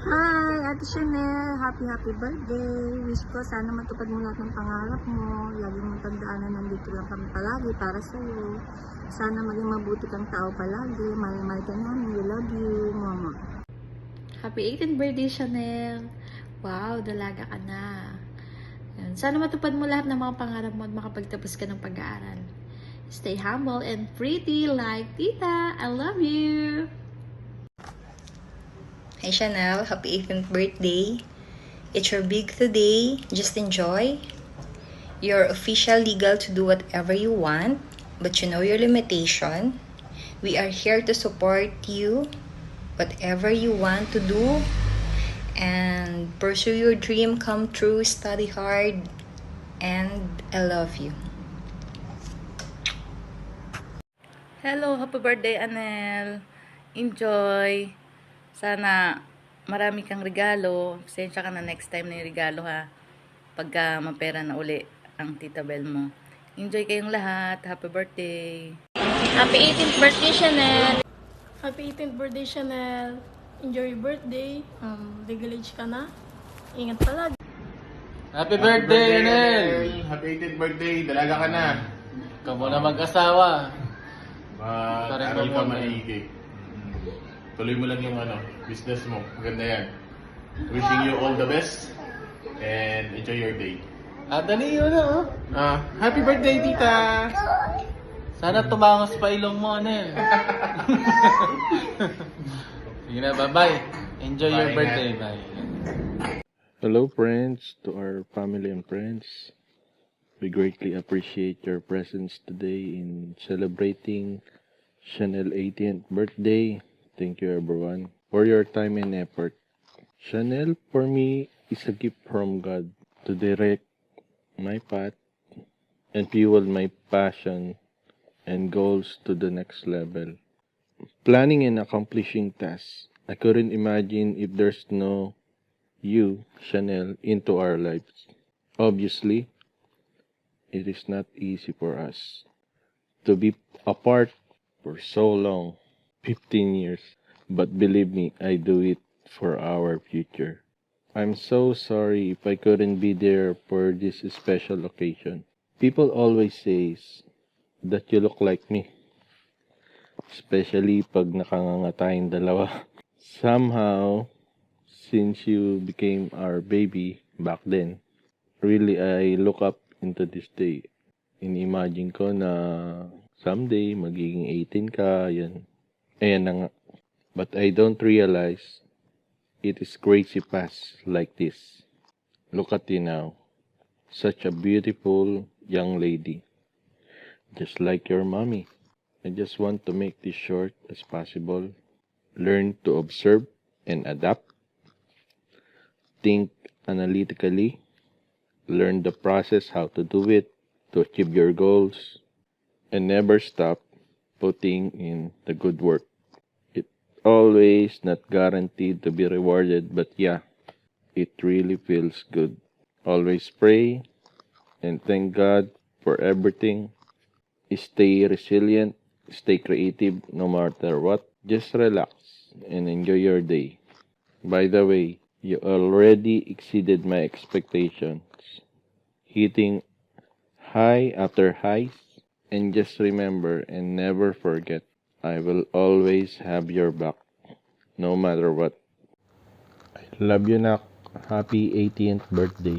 Hi, Ate Chanel. Happy birthday. Wish ko sana matupad mo lahat ng pangarap mo. Lagi mong tandaan na nandito lang kami palagi para sa iyo. Sana maging mabuti kang tao palagi. Mahal ka namin. We love you, Mama. Happy 18th birthday, Chanel! Wow, dalaga ka na. Yan. Sana matupad mo lahat ng mga pangarap mo at makapagtapos ka ng pag-aaral. Stay humble and pretty like Tita. I love you! Hi Chanel, happy 18th birthday. It's your big today, just enjoy. You're official legal to do whatever you want, but you know your limitation. We are here to support you, whatever you want to do, and pursue your dream come true, study hard, and I love you. Hello, happy birthday, Anel. Enjoy. Sana marami kang regalo. Pasensya ka na next time na yung regalo, ha. Pagka mapera na uli ang Tita Bel mo. Enjoy kayong lahat. Happy birthday. Happy 18th birthday, Chanel! Happy 18th birthday, Chanel. Enjoy your birthday. Legal age ka na. Ingat palagi. Happy birthday, Anel! Happy 18th birthday. Dalaga ka na. Ikaw muna mag-asawa. Mag-aral ka maigi. Tuloy mo lang yung business mo. Maganda yan. Wishing you all the best and enjoy your day. Dali yun oh. Happy birthday, tita! Sana tumangos pa ilong mo, Anel. Sige na, bye-bye. Enjoy your Bye, birthday. Anel. Bye. Hello friends, to our family and friends. We greatly appreciate your presence today in celebrating Chanel 18th birthday. Thank you everyone for your time and effort. Chanel for me is a gift from God to direct my path and fuel my passion and goals to the next level. Planning and accomplishing tasks. I couldn't imagine if there's no you, Chanel, into our lives. Obviously, it is not easy for us to be apart for so long, 15 years. But believe me, I do it for our future. I'm so sorry if I couldn't be there for this special occasion. People always say that you look like me. Especially pag nakanganga tayong dalawa. Somehow, since you became our baby back then, really I look up into this day. Inimagine ko na someday magiging 18 ka, yan. Ayan na nga. But I don't realize it is crazy fast like this. Look at you now. Such a beautiful young lady. Just like your mommy. I just want to make this short as possible. Learn to observe and adapt. Think analytically. Learn the process, how to do it, to achieve your goals. And never stop putting in the good work. It always not guaranteed to be rewarded, but yeah, it really feels good. Always pray and thank God for everything. Stay resilient, stay creative no matter what. Just relax and enjoy your day. By the way, you already exceeded my expectations, hitting high after highs. And just remember and never forget, I will always have your back, no matter what. I love you, Nak. Happy 18th birthday.